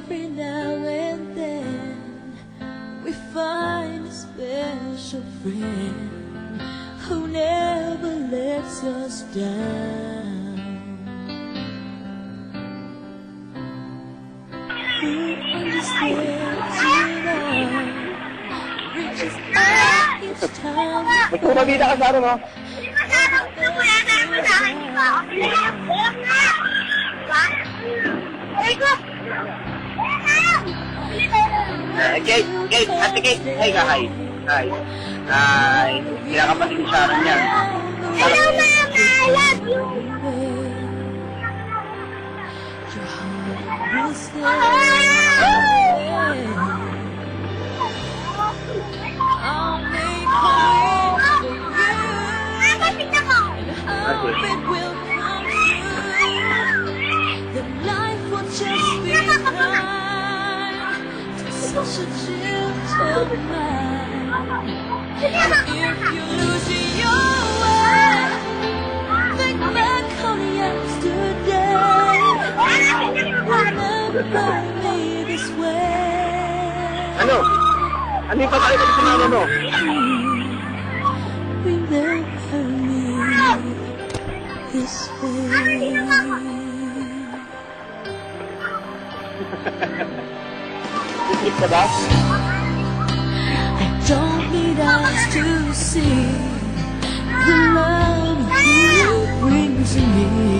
Every now and then we find a special friend who never lets us down. Who understands you now, reaches out each time. Magpumabida ka sa ano, no? Kate, ate Kate, hi ka, hi. Hi. Hi. Kaya kapatid ni Sharon yan. Hello, Mama! I love you! Your heart will stay. I'll make a wish for you. Mama, tignan mo! Hope it will come true. That life will just be kind to such a gentle mind. If you lose your way, think back on yesterday. Remember me this way. Ano? Ano yung pagkakita sa mama mo? Remember me this way. Isip ka ba? I don't need eyes to see the love you bring to me.